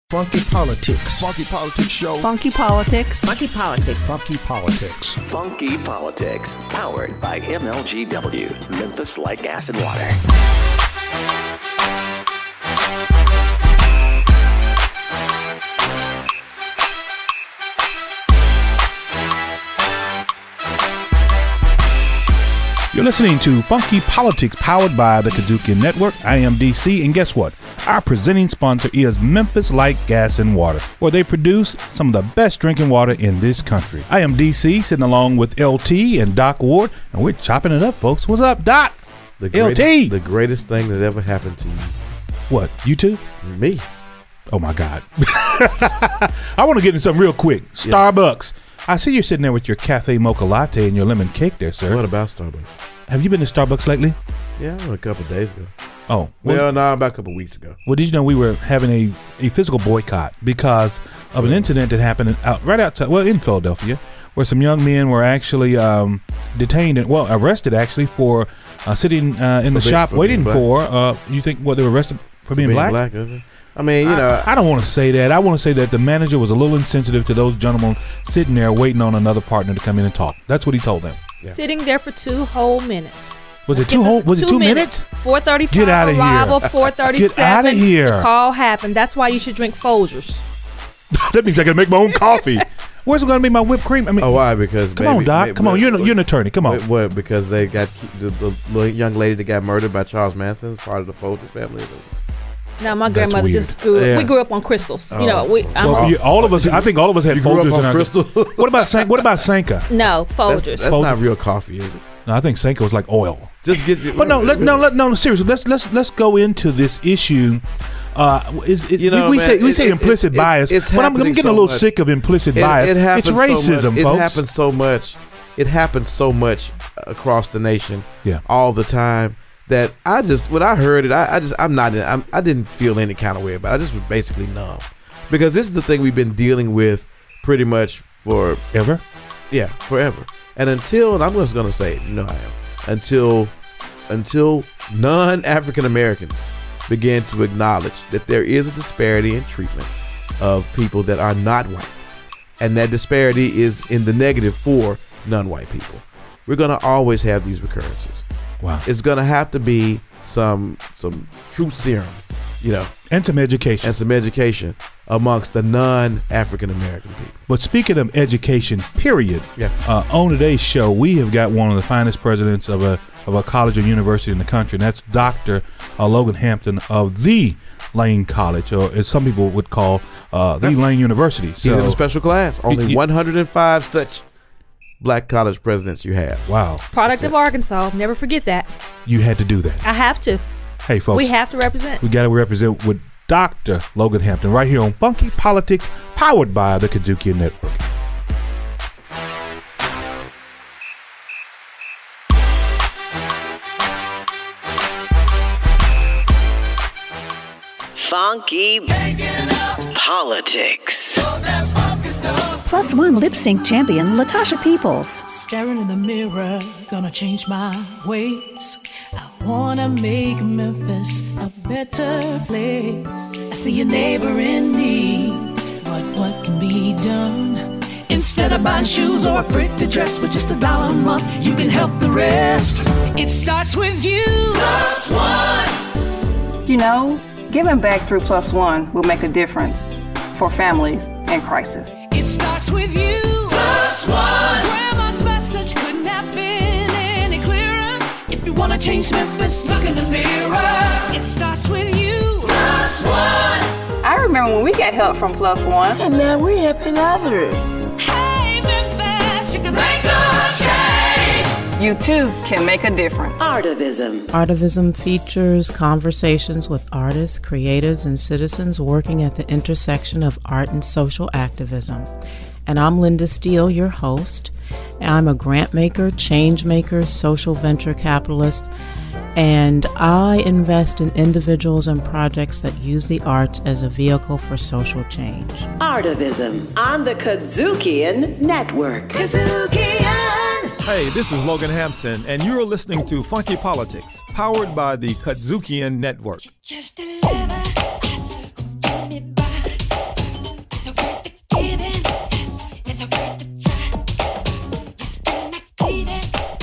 Funky Politics. Funky Politics Show. Funky Politics. Funky Politics. Funky Politics. Funky Politics, powered by MLGW, Memphis Light Gas and Water. You're listening to Funky Politics, powered by the KUDZUKIAN Network. I am DC, and guess what? Our presenting sponsor is Memphis Light Gas and Water, where they produce some of the best drinking water in this country. I am DC, sitting along with LT and Doc Ward, and we're chopping it up, folks. What's up, Doc? LT! The greatest thing that ever happened to you. What, you two? Me. Oh, my God. I want to get into something real quick. Starbucks. I see you're sitting there with your cafe mocha latte and your lemon cake there, sir. What about Starbucks? Have you been to Starbucks lately? Yeah, I went a couple of days ago. Oh. Well, no, about a couple of weeks ago. Well, did you know we were having a physical boycott because of an incident that happened right outside, in Philadelphia, where some young men were actually detained and, arrested actually for sitting in the shop waiting for, you think, they were arrested for being black? I mean, I don't want to say that. I want to say that the manager was a little insensitive to those gentlemen sitting there waiting on another partner to come in and talk. That's what he told them. Yeah. Sitting there for 2 whole minutes. Was it 2 minutes? 4:35 Get out of here. Arrival, 4:37. Get out of here. The call happened. That's why you should drink Folgers. That means I got to make my own coffee. Where's it going to be my whipped cream? I mean, why? Because come on, Doc. Come on, you're an attorney. Come on. What? Because they got the young lady that got murdered by Charles Manson, part of the Folgers family. No, my grandmother just grew up. Yeah. We grew up on crystals. Oh. You know, all of us. I think all of us had Folgers in our crystal. What about Sanka? No, Folgers. That's not real coffee, is it? No, I think Sanka was like oil. Just get. But no. Seriously, let's go into this issue. We say implicit bias, but I'm getting a little sick of implicit bias. It's racism, folks. It happens so much. It happens so much across the nation. Yeah. All the time. That when I heard it, I didn't feel any kind of way about it. I just was basically numb, because this is the thing we've been dealing with pretty much forever. Yeah, forever. And until I'm just gonna say, until non-African Americans begin to acknowledge that there is a disparity in treatment of people that are not white, and that disparity is in the negative for non-white people, we're gonna always have these recurrences. Wow. It's going to have to be some truth serum, and some education amongst the non-African American people. But speaking of education, period. Yeah. On today's show, we have got one of the finest presidents of a college or university in the country, and that's Dr. Logan Hampton of the Lane College, or as some people would call the Lane University. He's in a special class. Only 105 such black college presidents you have. Wow. Product of Arkansas. Never forget that. You had to do that. I have to. Hey, folks. We have to represent. We got to represent with Dr. Logan Hampton right here on Funky Politics, powered by the KUDZUKIAN Network. Funky Politics. Plus one lip sync champion, Latasha Peoples. Staring in the mirror, gonna change my ways. I wanna make Memphis a better place. I see a neighbor in need, but what can be done? Instead of buying shoes or a pretty dress with just $1 a month, you can help the rest. It starts with you. Plus one. Giving back through Plus One will make a difference for families in crisis. It starts with you. Plus one. Grandma's message couldn't have been any clearer. If you want to change Memphis, look in the mirror. It starts with you. Plus one. I remember when we got help from Plus One. And now we're helping others. Hey, Memphis, you can make a change. You too can make a difference. Artivism. Artivism features conversations with artists, creatives, and citizens working at the intersection of art and social activism. And I'm Linda Steele, your host. I'm a grant maker, change maker, social venture capitalist, and I invest in individuals and projects that use the arts as a vehicle for social change. Artivism on the KUDZUKIAN Network. KUDZUKIAN! Hey, this is Logan Hampton, and you're listening to Funky Politics, powered by the KUDZUKIAN Network. Just deliver,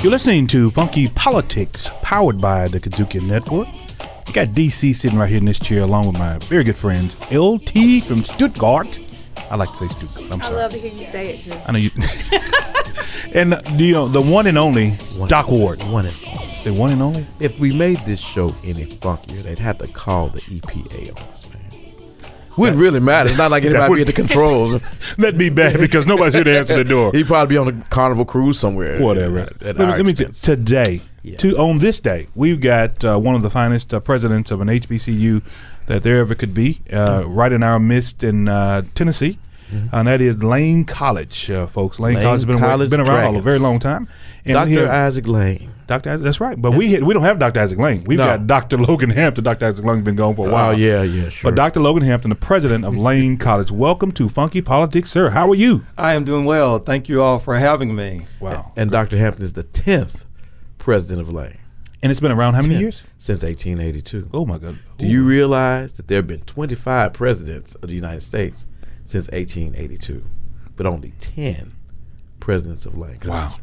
You're listening to Funky Politics, powered by the KUDZUKIAN Network. I got DC sitting right here in this chair along with my very good friends, LT from Stuttgart. I like to say Stuttgart. I'm sorry. I love to hear you say it too. I know you. And the one and only Doc Ward. One and only. The one and only? If we made this show any funkier, they'd have to call the EPA on us, man. Wouldn't really matter. It's not like anybody be at the controls. That'd be bad because nobody's here to answer the door. He'd probably be on a Carnival cruise somewhere. Whatever. Let me today, on this day, we've got one of the finest presidents of an HBCU that there ever could be, right in our midst in Tennessee. And that is Lane College, folks. Lane College has been around a very long time. And Dr. Isaac Lane. Dr. Isaac, that's right. But we don't have Dr. Isaac Lane. We've got Dr. Logan Hampton. Dr. Isaac Lane's been gone for a while. Oh, yeah, sure. But Dr. Logan Hampton, the president of Lane College, welcome to Funky Politics, sir. How are you? I am doing well. Thank you all for having me. Wow. And Dr. Hampton is the 10th president of Lane. And it's been around how many years? Since 1882. Oh, my God. Do you realize that there have been 25 presidents of the United States since 1882, but only 10 presidents of Lane College? Wow.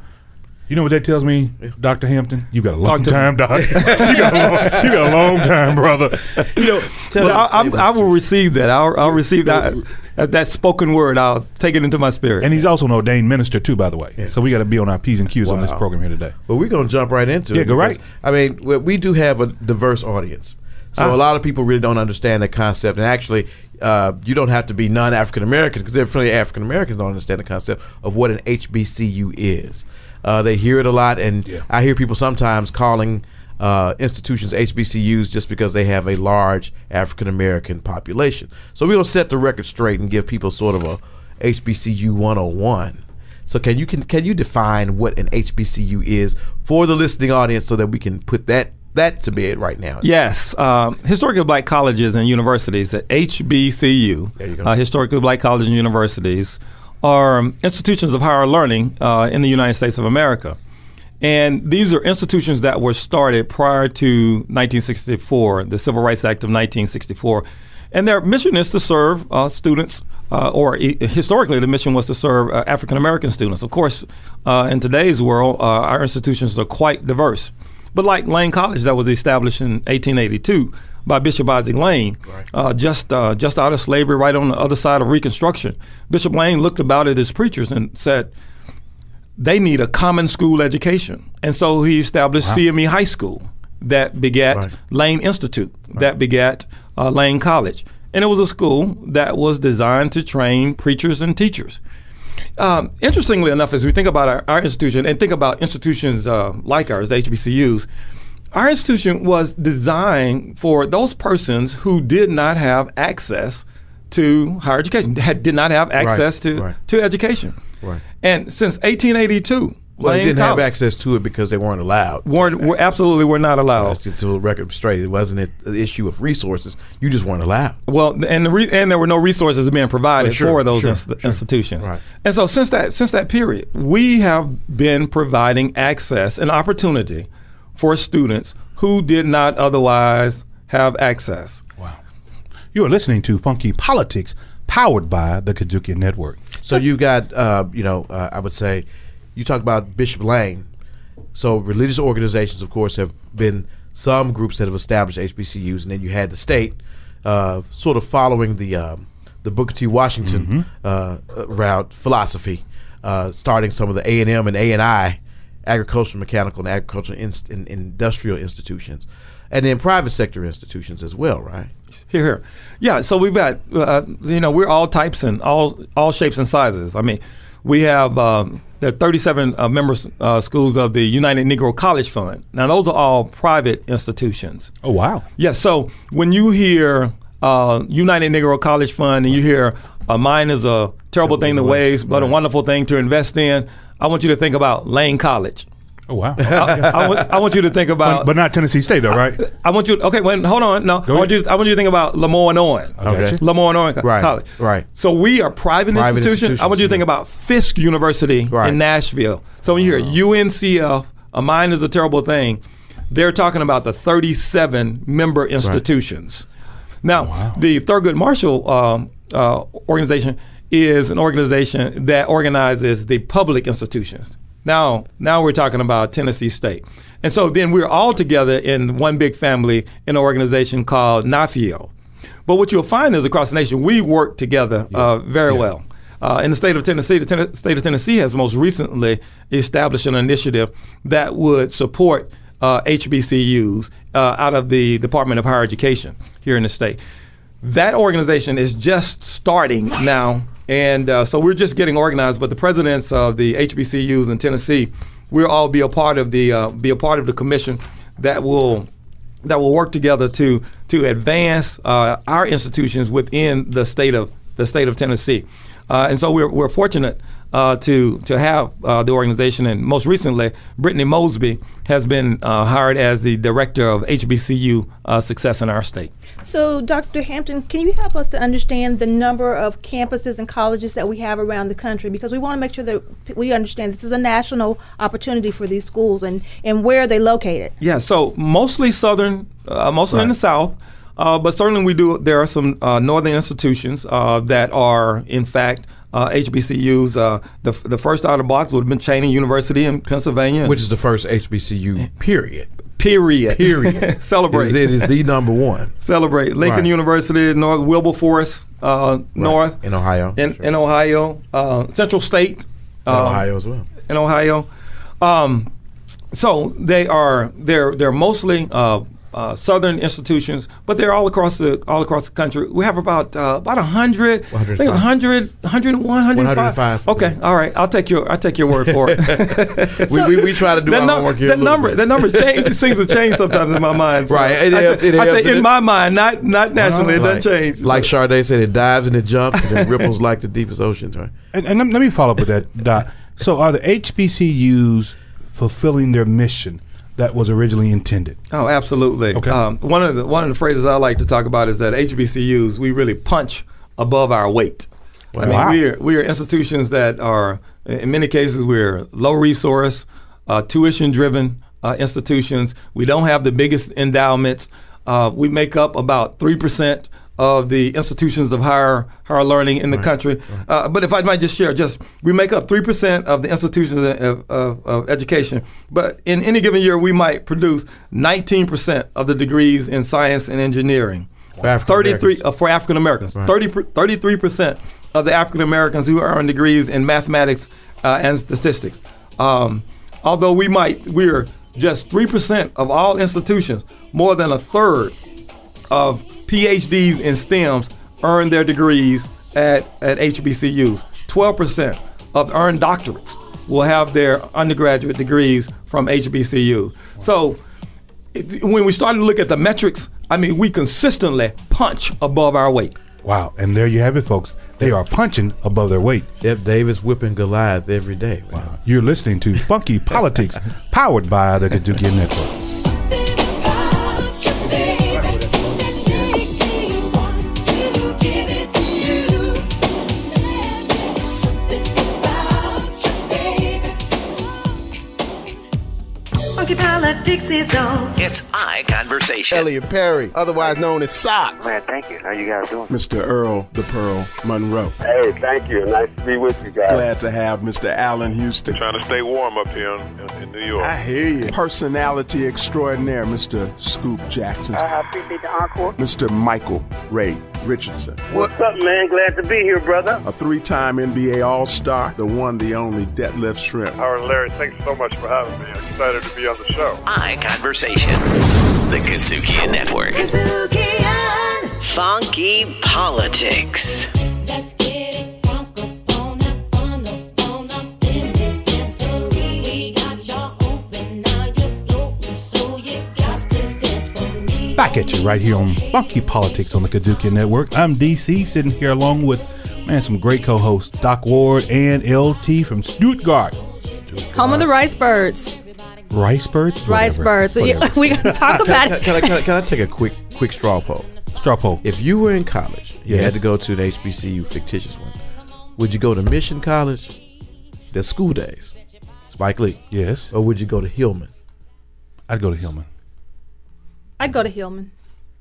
You know what that tells me, Dr. Hampton? You got a long time, Doc. you got a long time, brother. I will receive that. I'll receive that spoken word. I'll take it into my spirit. And he's also an ordained minister too, by the way. Yeah. So we got to be on our P's and Q's on this program here today. Well, we're going to jump right into it. Yeah, go right. I mean, we do have a diverse audience. So a lot of people really don't understand the concept. And actually, you don't have to be non-African American, because definitely African Americans don't understand the concept of what an HBCU is. They hear it a lot, and I hear people sometimes calling institutions HBCUs just because they have a large African American population. So we're going to set the record straight and give people sort of a HBCU 101. So can you define what an HBCU is for the listening audience so that we can put that to bed right now? Yes. Historically Black colleges and universities, HBCU, there you go. Historically Black colleges and universities, are institutions of higher learning in the United States of America. And these are institutions that were started prior to 1964, the Civil Rights Act of 1964. And their mission is to serve students, historically the mission was to serve African American students. Of course, in today's world, our institutions are quite diverse. But like Lane College, that was established in 1882 by Bishop Isaac Lane, just out of slavery, right on the other side of Reconstruction. Bishop Lane looked about at his preachers and said, they need a common school education. And so he established CME High School that begat Lane Institute, that begat Lane College. And it was a school that was designed to train preachers and teachers. Interestingly enough, as we think about our institution and think about institutions like ours, the HBCUs, our institution was designed for those persons who did not have access to higher education, did not have access to education. Right. And since 1882, well, they didn't have access to it because they weren't allowed. Absolutely were not allowed. To the record straight, it wasn't an issue of resources. You just weren't allowed. Well, and there were no resources being provided for those institutions. Right. And so since that period, we have been providing access and opportunity for students who did not otherwise have access. Wow. You are listening to Funky Politics, powered by the KUDZUKIAN Network. So you got, I would say, you talk about Bishop Lane. So religious organizations, of course, have been some groups that have established HBCUs, and then you had the state sort of following the Booker T. Washington route philosophy, starting some of the A&M and A&I, agricultural, mechanical, and agricultural industrial institutions, and then private sector institutions as well, right? Here. Yeah, so we've got, we're all types and all shapes and sizes. I mean, we have, there are 37 member schools of the United Negro College Fund. Now, those are all private institutions. Oh, wow. Yeah, so when you hear United Negro College Fund and you hear mine is a terrible thing to waste, but a wonderful thing to invest in, I want you to think about Lane College. Oh, wow. I want you to think about... But not Tennessee State, though, right? I want you... Okay, wait, hold on. No, I want you to think about Lemoyne-Owen. Okay. Lemoyne-Owen College. Right. So we are private institutions. I want you to think about Fisk University in Nashville. So when you hear UNCF, mine is a terrible thing, they're talking about the 37 member institutions. Now, the Thurgood Marshall organization is an organization that organizes the public institutions. Now we're talking about Tennessee State. And so then we're all together in one big family in an organization called NAFIO. But what you'll find is across the nation, we work together very well. In the state of Tennessee, the state of Tennessee has most recently established an initiative that would support HBCUs out of the Department of Higher Education here in the state. That organization is just starting now, and so we're just getting organized. But the presidents of the HBCUs in Tennessee, we'll all be a part of the commission that will work together to advance our institutions within the state of Tennessee. And so we're fortunate to have the organization, and most recently, Brittany Mosby has been hired as the director of HBCU success in our state. So, Dr. Hampton, can you help us to understand the number of campuses and colleges that we have around the country? Because we want to make sure that we understand this is a national opportunity for these schools, and where are they located? Yeah, so mostly southern, mostly in the South. But certainly there are some northern institutions that are, in fact, HBCUs. The first out of the box would have been Cheyney University in Pennsylvania. Which is the first HBCU, period. Celebrate. It is the number one. Celebrate. Lincoln University, North Wilberforce, North. In Ohio. In Ohio. Central State. In Ohio as well. In Ohio. So they're mostly southern institutions, but they're all across the country. We have about 100. I think it's 100, 101, 105. Okay, all right. I'll take your word for it. we try to do our homework here. That number seems to change sometimes in my mind. So right. I say in my mind, not nationally. It doesn't change. Like Sade said, it dives and it jumps and it ripples like the deepest oceans. Right. And let me follow up with that, Doc. So are the HBCUs fulfilling their mission that was originally intended? Oh, absolutely. Okay. One of the phrases I like to talk about is that HBCUs, we really punch above our weight. Wow. I mean, we are institutions that are, in many cases, we're low resource, tuition driven institutions. We don't have the biggest endowments. We make up about 3% of the institutions of higher learning in the country. But if I might just share, we make up 3% of the institutions of education. But in any given year, we might produce 19% of the degrees in science and engineering. For African Americans. 33% of the African Americans who earn degrees in mathematics and statistics. Although we're just 3% of all institutions, more than a third of PhDs in STEMs earn their degrees at HBCUs. 12% of earned doctorates will have their undergraduate degrees from HBCU. So when we started to look at the metrics, I mean, we consistently punch above our weight. Wow. And there you have it, folks. They are punching above their weight. Yep, Davis whipping Goliath every day. Wow. You're listening to Funky Politics, powered by the KUDZUKIAN Network. Politics is on. It's iConversation. Elliot Perry, otherwise known as Socks. Man, thank you. How you guys doing? Mr. Earl the Pearl Monroe. Hey, thank you. Nice to be with you guys. Glad to have Mr. Allen Houston. Trying to stay warm up here in New York. I hear you. Personality extraordinaire, Mr. Scoop Jackson. I appreciate the encore. Mr. Michael Ray Richardson. What's up, man? Glad to be here, brother. A 3-time NBA All-Star, the one, the only, Detlef Shrimp. Howard and Larry, thanks so much for having me. I'm excited to be on the show. iConversation, the KUDZUKIAN Network. KUDZUKIAN. Funky Politics. Let's get it funk up on up in this dancery. We got y'all open, now you're floating, so you got to dance for me. Back at you right here on Funky Politics on the KUDZUKIAN Network. I'm DC, sitting here along with, some great co-hosts, Doc Ward and LT from Stuttgart. Home of the Rice Birds. Rice Birds? Rice Birds. We're going to talk about it. Can I take a quick straw poll? Straw poll. If you were in college, you had to go to the HBCU, fictitious one, would you go to Mission College, the school days, Spike Lee? Yes. Or would you go to Hillman? I'd go to Hillman. I'd go to Hillman.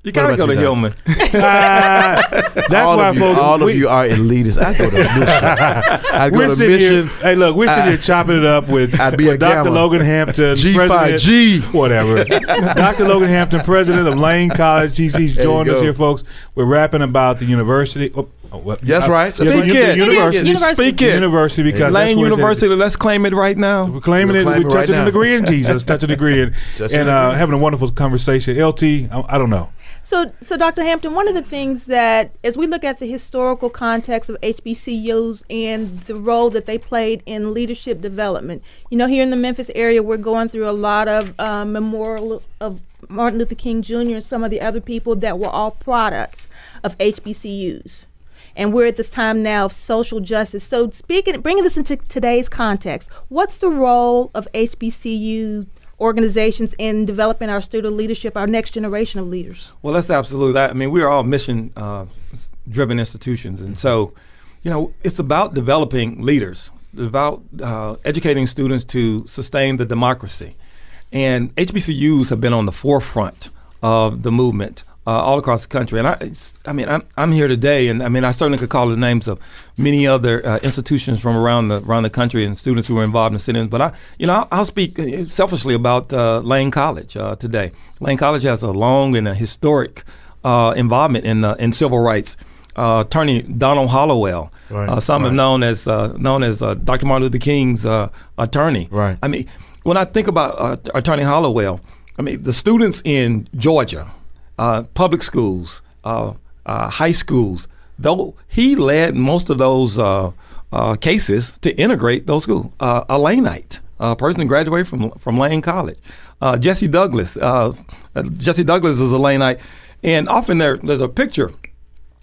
You gotta go to Hillman. That's why, folks. All of you are elitists. I go to Mission. I go to Mission. Hey, look, we're sitting here chopping it up with Dr. Logan Hampton, G5G, whatever. Dr. Logan Hampton, president of Lane College. He's joined us here, folks. We're rapping about the university. That's right. Speak it. University, because Lane University. Let's claim it right now. We're claiming it. We're touching a degree in Jesus, touching a degree and having a wonderful conversation. LT, I don't know. So Dr. Hampton, one of the things that, as we look at the historical context of HBCUs and the role that they played in leadership development, here in the Memphis area, we're going through a lot of memorial of Martin Luther King Jr. and some of the other people that were all products of HBCUs. And we're at this time now of social justice. So bringing this into today's context, what's the role of HBCU organizations in developing our student leadership, our next generation of leaders? Well, that's absolutely that. I mean, we are all mission-driven institutions. And so, it's about developing leaders, about educating students to sustain the democracy. And HBCUs have been on the forefront of the movement all across the country. And I'm here today, and I certainly could call the names of many other institutions from around the country and students who were involved in the sit-ins. But I'll speak selfishly about Lane College today. Lane College has a long and a historic involvement in civil rights. Attorney Donald Hollowell, some have known as Dr. Martin Luther King's attorney. Right. I mean, when I think about Attorney Hollowell, the students in Georgia, public schools, high schools, though he led most of those cases to integrate those schools. A Laneite, a person who graduated from Lane College. Jesse Douglas. Jesse Douglas is a Laneite. And often there's a picture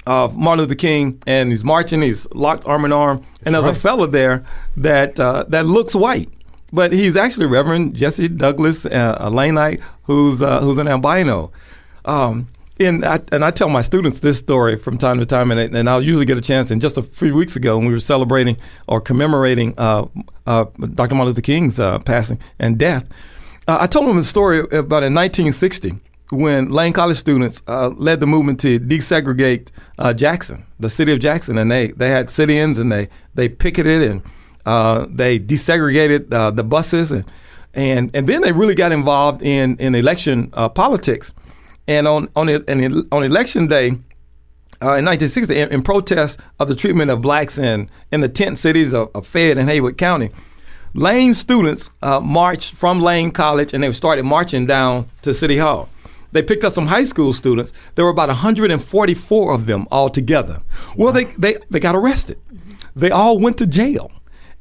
of Martin Luther King, and he's marching, he's locked arm in arm, and there's a fella there that looks white. But he's actually Reverend Jesse Douglas, a Laneite who's an albino. And I tell my students this story from time to time, and I'll usually get a chance. And just a few weeks ago, when we were celebrating or commemorating Dr. Martin Luther King's passing and death, I told them a story about in 1960 when Lane College students led the movement to desegregate Jackson, the city of Jackson, and they had sit-ins and they picketed and they desegregated the buses and then they really got involved in election politics. And on election day in 1960, in protest of the treatment of blacks in the tent cities of Fayette and Haywood County, Lane students marched from Lane College and they started marching down to City Hall. They picked up some high school students. There were about 144 of them all together. Well, they got arrested. They all went to jail.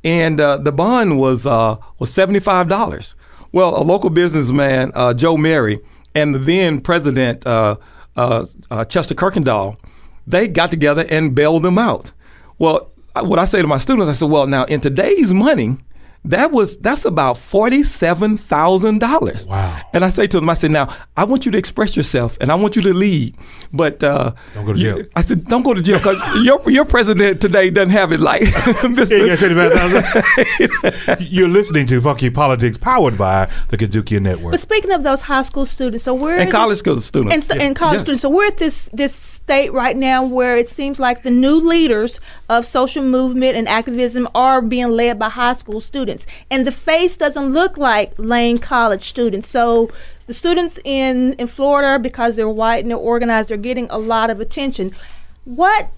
And the bond was $75. Well, a local businessman, Joe Mary, and the then president, Chester Kirkendall, they got together and bailed them out. Well, what I say to my students, I said, well, now in today's money, that's about $47,000. Wow. And I say to them, I said, now I want you to express yourself and I want you to lead, but don't go to jail. I said, don't go to jail because your president today doesn't have it like Mr. You're listening to Funky Politics, powered by the KUDZUKIAN Network. But speaking of those high school students, so we're and college school students and college students, so we're at this state right now where it seems like the new leaders of social movement and activism are being led by high school students. And the face doesn't look like Lane College students. So the students in Florida, because they're white and they're organized, they're getting a lot of attention. What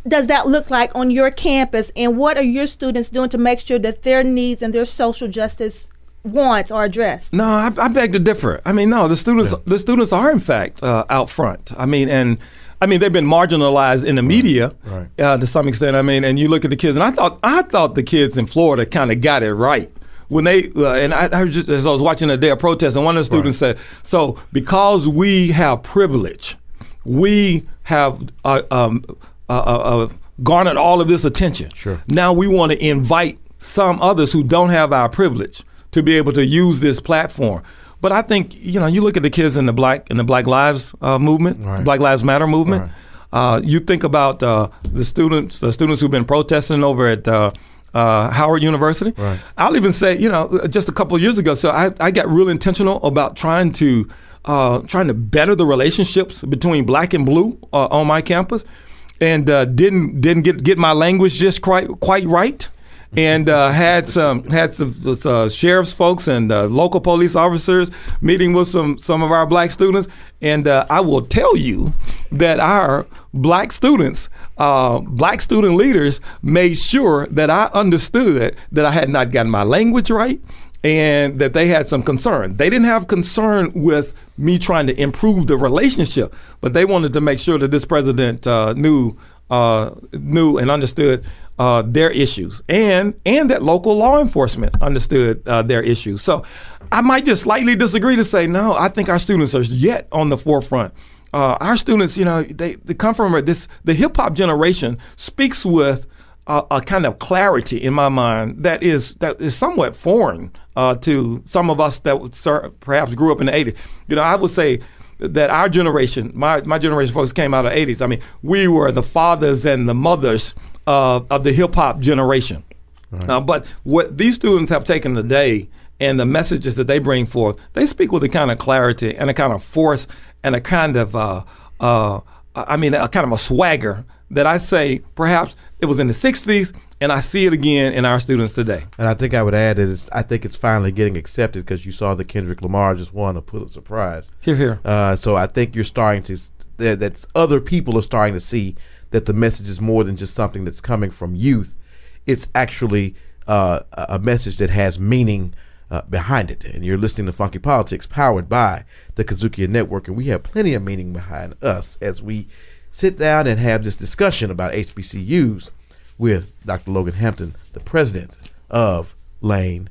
does that look like on your campus, and what are your students doing to make sure that their needs and their social justice wants are addressed? No, I beg to differ. No, the students are in fact out front. They've been marginalized in the media to some extent. And you look at the kids, and I thought the kids in Florida kind of got it right when they I just, as I was watching a day of protest, and one of the students said, "So because we have privilege, we have garnered all of this attention. Sure. Now we want to invite some others who don't have our privilege to be able to use this platform." But I think, you look at the kids in the Black Lives movement, the Black Lives Matter movement. You think about the students who've been protesting over at Howard University. Right. I'll even say, just a couple of years ago, so I got real intentional about trying to better the relationships between black and blue on my campus, and didn't get my language just quite right. And had some sheriff's folks and local police officers meeting with some of our black students. And I will tell you that our black students, black student leaders, made sure that I understood that I had not gotten my language right, and that they had some concern. They didn't have concern with me trying to improve the relationship, but they wanted to make sure that this president knew and understood their issues, and that local law enforcement understood their issues. So I might just slightly disagree to say, no, I think our students are yet on the forefront. Our students, they come from the hip hop generation speaks with a kind of clarity in my mind that is somewhat foreign to some of us that perhaps grew up in the 80s. I would say that our generation, my generation folks came out of the 80s. I mean, we were the fathers and the mothers of the hip hop generation. Right. But what these students have taken today and the messages that they bring forth, they speak with a kind of clarity and a kind of force and a kind of a kind of a swagger that I say perhaps it was in the 60s, and I see it again in our students today. And I think I would add that I think it's finally getting accepted, because you saw that Kendrick Lamar just won a Pulitzer Prize. Hear. So I think you're starting to, that other people are starting to see that the message is more than just something that's coming from youth. It's actually a message that has meaning behind it. And you're listening to Funky Politics, powered by the KUDZUKIAN Network, and we have plenty of meaning behind us as we sit down and have this discussion about HBCUs with Dr. Logan Hampton, the president of Lane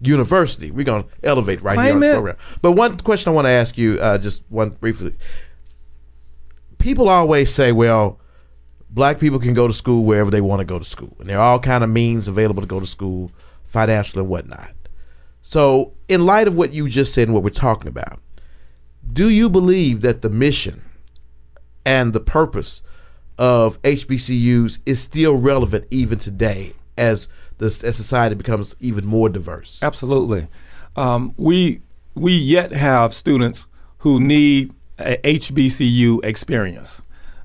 University. We're going to elevate right here on the program. But one question I want to ask you, just one briefly. People always say, well, black people can go to school wherever they want to go to school, and there are all kind of means available to go to school, financial and whatnot. So in light of what you just said and what we're talking about, do you believe that the mission and the purpose of HBCUs is still relevant even today as society becomes even more diverse? Absolutely. We yet have students who need a HBCU experience.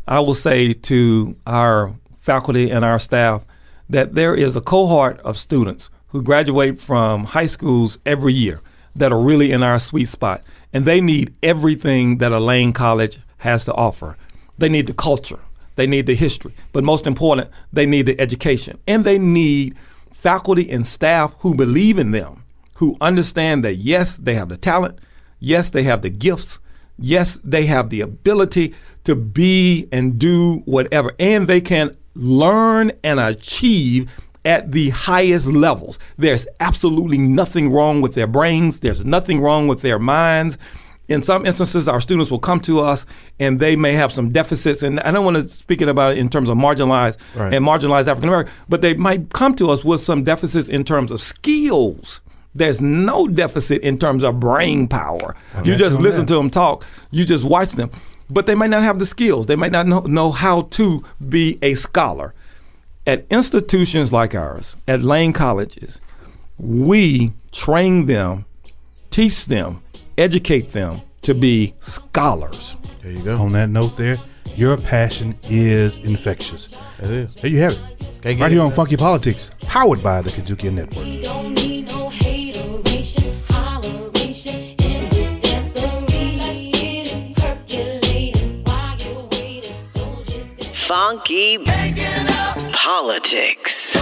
I will say to our faculty and our staff that there is a cohort of students who graduate from high schools every year that are really in our sweet spot, and they need everything that a Lane College has to offer. They need the culture, they need the history, but most important, they need the education, and they need faculty and staff who believe in them, who understand that yes, they have the talent, yes, they have the gifts, yes, they have the ability to be and do whatever, and they can learn and achieve at the highest levels. There's absolutely nothing wrong with their brains. There's nothing wrong with their minds. In some instances, our students will come to us and they may have some deficits. And I don't want to speak about it in terms of marginalized and marginalized African American, but they might come to us with some deficits in terms of skills. There's no deficit in terms of brain power. You just listen to them talk. You just watch them. But they might not have the skills. They might not know how to be a scholar. At institutions like ours, at Lane colleges, we train them, teach them, educate them to be scholars. There you go. On that note there, your passion is infectious. It is. There you have it. Right here on Funky Politics, powered by the KUDZUKIAN Network. Don't need no hateration, holleration in this dancery. Let's get it percolating while you're waiting. So just Funky Politics.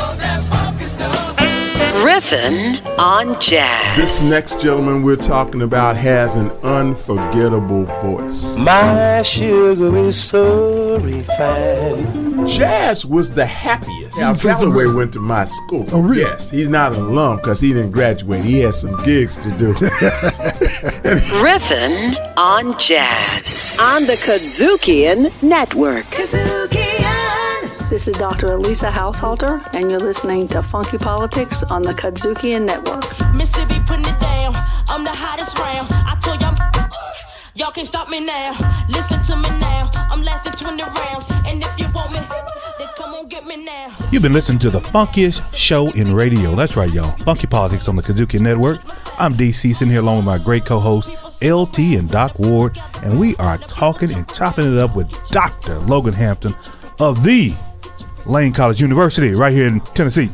Riffin' on jazz. This next gentleman we're talking about has an unforgettable voice. My sugar is so refined. Jazz was the happiest. Yeah, Cesarway went to my school. Oh, really? Yes, he's not an alum because he didn't graduate. He has some gigs to do. Riffin' on jazz on the KUDZUKIAN Network. This is Dr. Elisa Haushalter, and you're listening to Funky Politics on the KUDZUKIAN Network. Mississippi putting it down. I'm the hottest round. I told y'all can't stop me now. Listen to me now. I'm lasting 20 rounds. And if you want me, then come on. You've been listening to the funkiest show in radio. That's right, y'all. Funky Politics on the KUDZUKIAN Network. I'm DC, sitting here along with my great co-hosts, LT and Doc Ward, and we are talking and chopping it up with Dr. Logan Hampton of the Lane College University right here in Tennessee.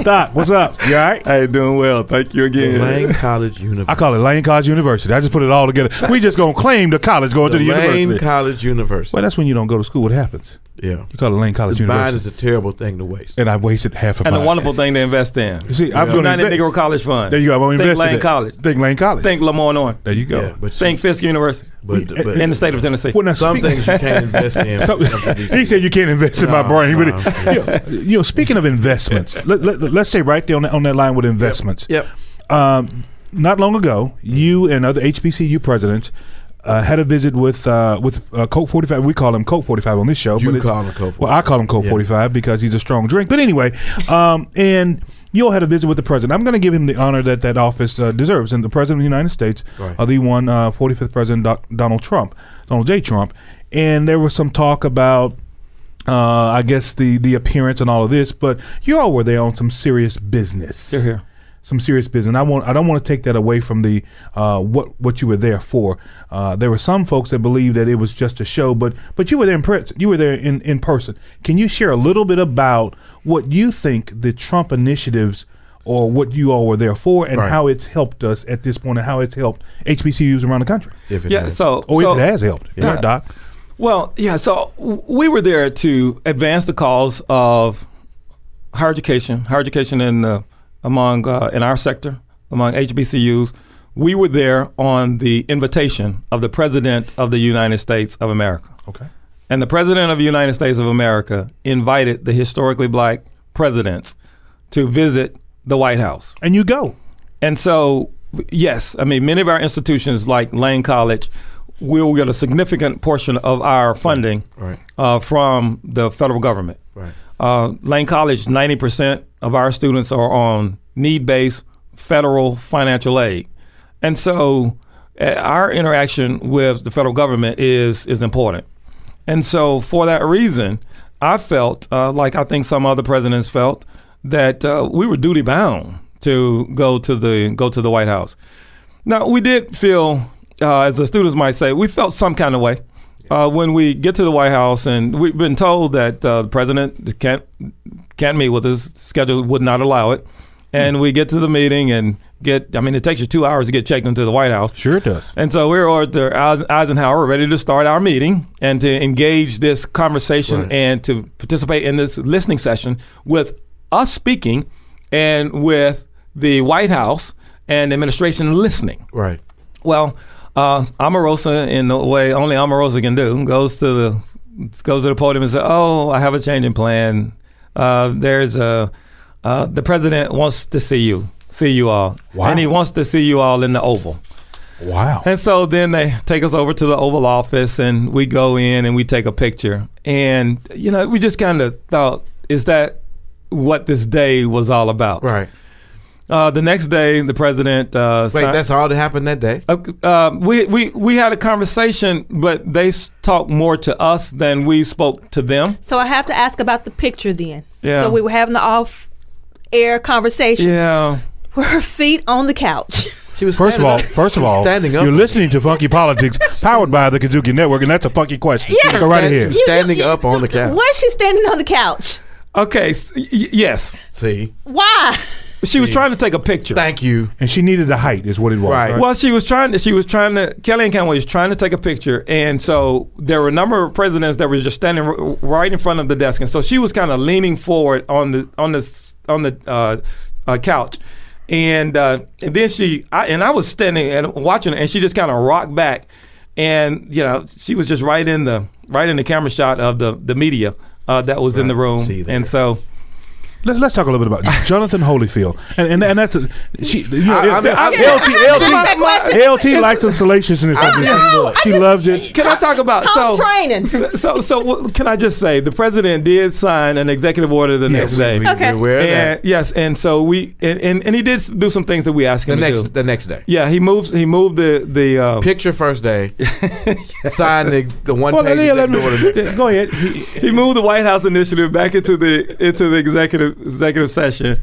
Doc, what's up? You all right? Hey, doing well. Thank you again. Lane College University. I call it Lane College University. I just put it all together. We just going to claim the college going to the university. Lane College University. Well, that's when you don't go to school. What happens? Yeah. You call it Lane College University. Mine is a terrible thing to waste. And I wasted half of mine. And a wonderful thing to invest in. You see, I'm going to United Negro College Fund. There you go. I'm going to invest Think Lane in College. Think Lane College. Think Lemoyne. There you go. Yeah, but Think Fisk University. But in the state of Tennessee. Well, now, some things you can't invest in. He said you can't invest in my brain. But you know, speaking of investments, let's stay right there on that line with investments. Yep. Not long ago, you and other HBCU presidents had a visit with Coke 45. We call him Coke 45 on this show. You call him Coke 45. Well, I call him Coke 45 because he's a strong drink. But anyway, and you all had a visit with the president. I'm going to give him the honor that office deserves. And the president of the United States, the 45th president, Donald J. Trump. And there was some talk about, I guess, the appearance and all of this. But you all were there on some serious business. Here. Some serious business. I don't want to take that away from the what you were there for. There were some folks that believed that it was just a show, but you were there in person. Can you share a little bit about what you think the Trump initiatives or what you all were there for and how it's helped us at this point and how it's helped HBCUs around the country? If it has helped. Yeah, Doc. Well, yeah, so we were there to advance the cause of higher education among in our sector, among HBCUs. We were there on the invitation of the President of the United States of America. Okay. And the President of the United States of America invited the historically black presidents to visit the White House. And you go. And so, yes, I mean, many of our institutions like Lane College will get a significant portion of our funding from the federal government. Right. Lane College, 90% of our students are on need-based federal financial aid. And so our interaction with the federal government is important. And so for that reason, I felt, like I think some other presidents felt, that we were duty-bound to go to the White House. Now, we did feel, as the students might say, we felt some kind of way. When we get to the White House, and we've been told that the president can't meet with us, schedule would not allow it, and we get to the meeting and it takes you 2 hours to get checked into the White House. Sure it does. And so we're over Eisenhower, ready to start our meeting and to engage this conversation and to participate in this listening session with us speaking and with the White House and administration listening. Right. Well, Omarosa, in the way only Omarosa can do, goes to the podium and says, "Oh, I have a change in plan. The president wants to see you all, and he wants to see you all in the Oval." Wow. And so then they take us over to the Oval Office, and we go in and we take a picture, and we just kind of thought, is that what this day was all about? Right. The next day, the president. Wait, that's all that happened that day? We had a conversation, but they talked more to us than we spoke to them. So I have to ask about the picture then. Yeah. So we were having the off-air conversation. Yeah. With her feet on the couch. She was First of all, standing up. You're listening to Funky Politics, powered by the KUDZUKIAN Network, and that's a funky question. Yeah. Go right ahead. She was standing up on the couch. Was she standing on the couch? Okay. Yes. See. Why? She was trying to take a picture. Thank you. And she needed the height, is what it was. Right. Well, she was trying to. Kellyanne Conway was trying to take a picture, and so there were a number of presidents that were just standing right in front of the desk, and so she was kind of leaning forward on the couch, and then I was standing and watching her, and she just kind of rocked back, and she was just right in the camera shot of the media that was in the room, and so. Let's talk a little bit about Jonathan Holyfield, and that's LT likes the salaciousness. She loves it. Can I talk about training? So can I just say the president did sign an executive order the next day. Okay. Yes, and so we and he did do some things that we asked him to do. The next day. Yeah, he moved the picture first day. Signed the one page order. Go ahead. He moved the White House initiative back into the executive session.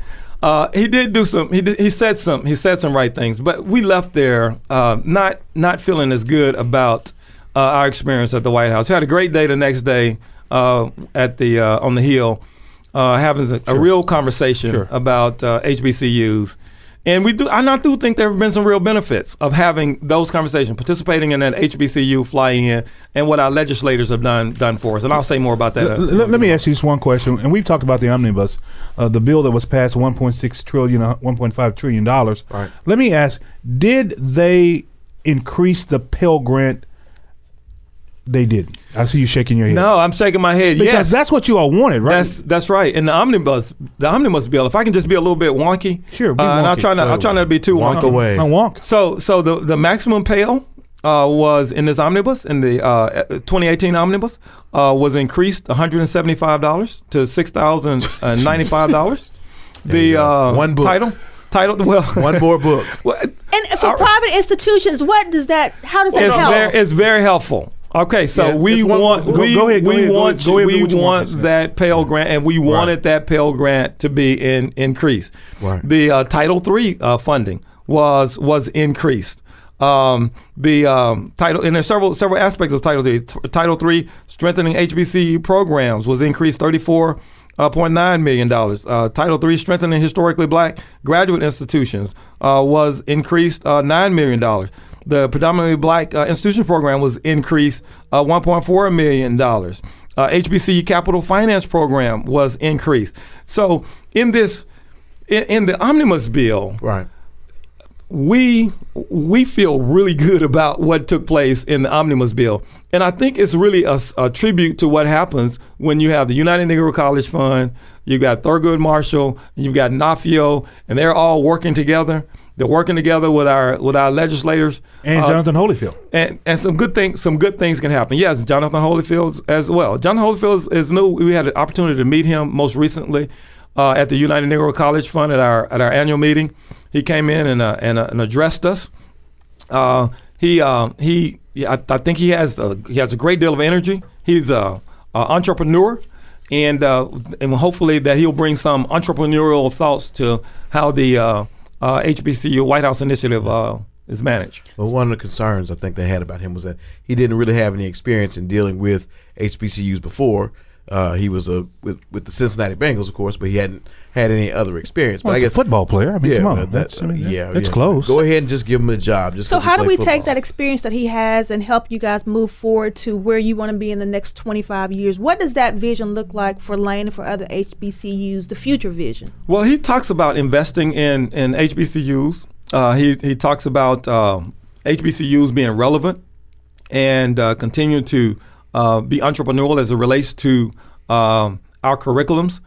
He did do some. He said some right things, but we left there not feeling as good about our experience at the White House. We had a great day the next day at the on the Hill, having a real conversation about HBCUs. And I do think there have been some real benefits of having those conversations, participating in that HBCU fly-in, and what our legislators have done for us. And I'll say more about that. Let me ask you just one question. And we've talked about the omnibus, the bill that was passed, $1.5 trillion. Right. Let me ask: did they increase the Pell Grant? They didn't. I see you shaking your head. No, I'm shaking my head. Because that's what you all wanted, right? That's right. And the omnibus bill. If I can just be a little bit wonky, sure. And I'll try not to be too wonky. Away. Wonk. So the maximum Pell was in this omnibus, in the 2018 omnibus, was increased $175 to $6,095. The one book title. Well, one more book. And for private institutions, how does that help? It's very helpful. Okay, so we want that Pell Grant, and we wanted that Pell Grant to be increased. Right. The Title III funding was increased. The title, and there's several aspects of Title III. Title III strengthening HBCU programs was increased $34.9 million. Title III strengthening historically black graduate institutions was increased $9 million. The predominantly black institution program was increased $1.4 million. HBCU capital finance program was increased. So in the omnibus bill, right, we feel really good about what took place in the omnibus bill. And I think it's really a tribute to what happens when you have the United Negro College Fund, you've got Thurgood Marshall, you've got NAFIO, and they're all working together. They're working together with our legislators and Jonathan Holyfield, and some good things can happen. Yes, Jonathan Holyfield as well. Jonathan Holyfield is new. We had an opportunity to meet him most recently at the United Negro College Fund at our annual meeting. He came in and addressed us. I think he has a great deal of energy. He's an entrepreneur. And hopefully that he'll bring some entrepreneurial thoughts to how the HBCU White House initiative is managed. Well, one of the concerns I think they had about him was that he didn't really have any experience in dealing with HBCUs before. He was with the Cincinnati Bengals, of course, but he hadn't had any other experience. Well, but I guess a football player. I mean, come on. It's close. Go ahead and just give him a job. So how do we take that experience that he has and help you guys move forward to where you want to be in the next 25 years? What does that vision look like for Lane and for other HBCUs, the future vision? Well, he talks about investing in HBCUs. He talks about HBCUs being relevant and continue to be entrepreneurial as it relates to our curriculums,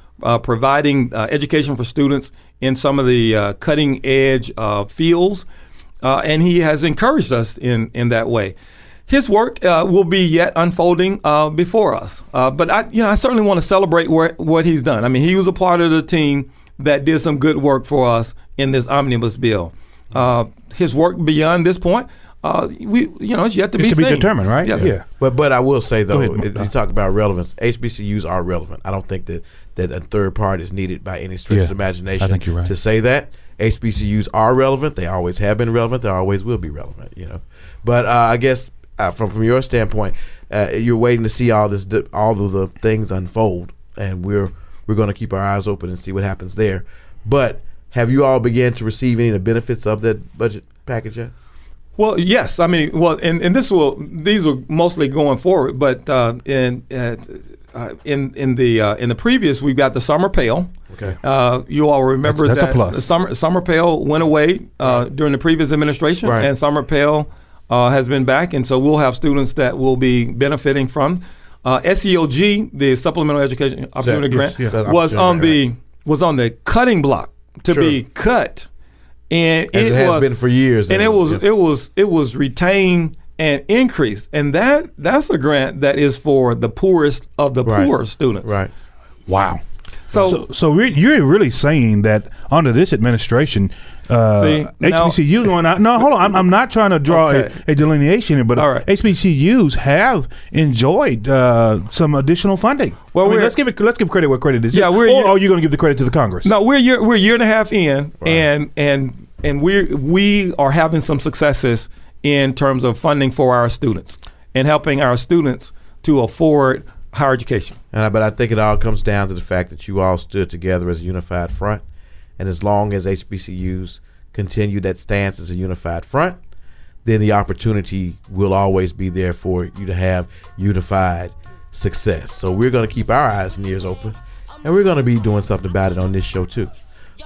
providing education for students in some of the cutting edge fields, and he has encouraged us in that way. His work will be yet unfolding before us, but I certainly want to celebrate what he's done. I mean, he was a part of the team that did some good work for us in this omnibus bill. His work beyond this point, it's yet to be seen. Be determined, right? Yes. Yeah. But I will say though, you talk about relevance. HBCUs are relevant. I don't think that a third party is needed by any stretch of imagination. I think you're right. To say that HBCUs are relevant. They always have been relevant. They always will be relevant. But I guess from your standpoint, you're waiting to see all of the things unfold, and we're going to keep our eyes open and see what happens there. But have you all began to receive any of the benefits of that budget package yet? Well, yes. I mean, and these are mostly going forward, but in the previous, we've got the summer Pell. Okay. You all remember that's that a plus. The summer Pell went away during the previous administration, right. And summer Pell has been back, and so we'll have students that will be benefiting from SEOG, the Supplemental Education Opportunity Grant, was on the was on the cutting block to be cut, and as it has been for years. And it was retained and increased, and that's a grant that is for the poorest of the poor students. Right. Wow. So you're really saying that under this administration, HBCUs going out. No, hold on. I'm not trying to draw a delineation here, but HBCUs have enjoyed some additional funding. Well, let's give credit where credit is. Yeah, or are you going to give the credit to the Congress? No, we're a year and a half in, and we are having some successes in terms of funding for our students and helping our students to afford higher education. But I think it all comes down to the fact that you all stood together as a unified front. And as long as HBCUs continue that stance as a unified front, then the opportunity will always be there for you to have unified success. So we're going to keep our eyes and ears open, and we're going to be doing something about it on this show too.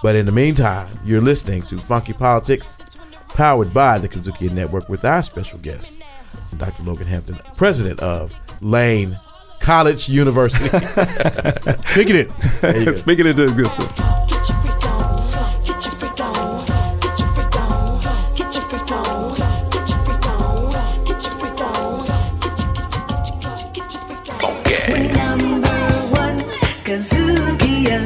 But in the meantime, you're listening to Funky Politics, powered by the KUDZUKIAN Network, with our special guest, Dr. Logan Hampton, president of Lane College University. Speaking it. Speaking it to the good stuff.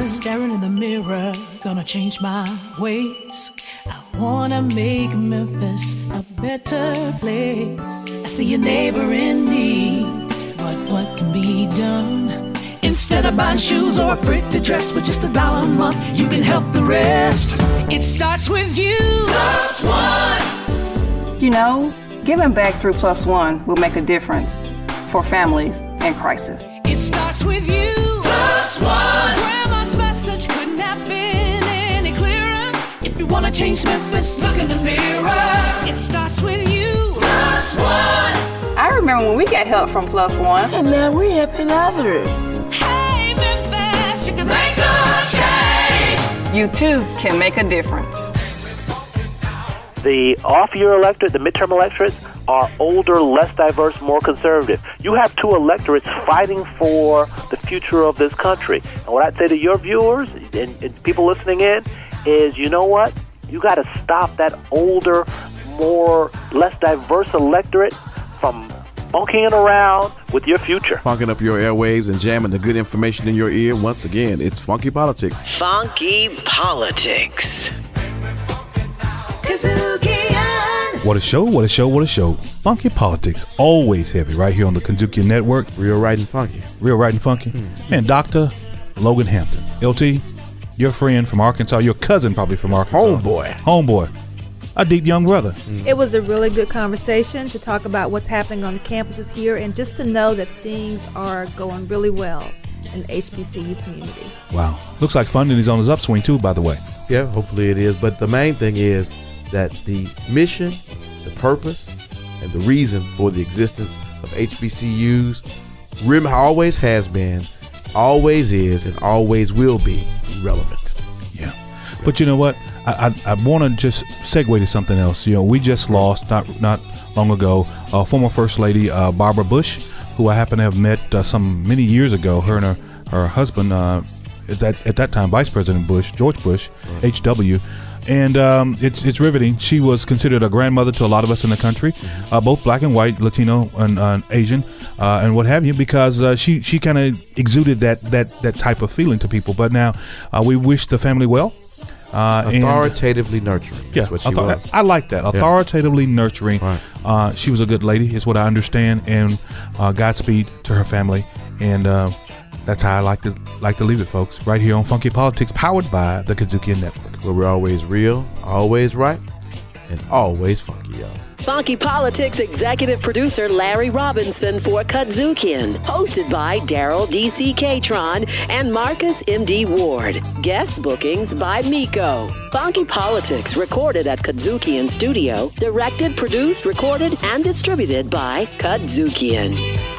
Staring in the mirror, gonna change my ways. I wanna make Memphis a better place. I see your neighbor in need, but what can be done? Instead of buying shoes or a pretty dress with just $1 a month, you can help the rest. It starts with you. Plus One. You know, giving back through Plus One will make a difference for families in crisis. It starts with you. Plus One. Grandma's message couldn't have been any clearer. If you wanna change Memphis, look in the mirror. It starts with you. Plus One. I remember when we got help from Plus One. And now we're helping others. Hey, Memphis, you can make a change. You too can make a difference. The off-year electorate, the midterm electorates, are older, less diverse, more conservative. You have two electorates fighting for the future of this country. And what I'd say to your viewers and people listening in is, you know what? You got to stop that older, less diverse electorate from funking around with your future. Funking up your airwaves and jamming the good information in your ear. Once again, it's Funky Politics. Funky Politics. What a show, what a show, what a show. Funky Politics, always heavy right here on the KUDZUKIAN Network. Real right and funky. Real right and funky. And Dr. Logan Hampton. LT, your friend from Arkansas, your cousin probably from Arkansas. Homeboy. A deep young brother. It was a really good conversation to talk about what's happening on the campuses here and just to know that things are going really well in the HBCU community. Wow. Looks like funding is on his upswing too, by the way. Yeah, hopefully it is. But the main thing is that the mission, the purpose, and the reason for the existence of HBCUs always has been, always is, and always will be relevant. Yeah. But you know what? I want to just segue to something else. You know, we just lost not long ago former First Lady Barbara Bush, who I happen to have met many years ago. Her and her husband, at that time Vice President Bush, George Bush, HW. And it's riveting. She was considered a grandmother to a lot of us in the country, both black and white, Latino and Asian, and what have you, because she kind of exuded that type of feeling to people. But now we wish the family well. Authoritatively nurturing. That's what she was. I like that. Authoritatively nurturing. Right. She was a good lady, is what I understand, and Godspeed to her family. And that's how I like to leave it, folks. Right here on Funky Politics, powered by the KUDZUKIAN Network, where we're always real, always right, and always funky, y'all. Funky Politics executive producer Larry Robinson for KUDZUKIAN. Hosted by Daryl D.C. Catron and Marcus M.D. Ward. Guest bookings by Miko. Funky Politics recorded at KUDZUKIAN Studio. Directed, produced, recorded, and distributed by KUDZUKIAN.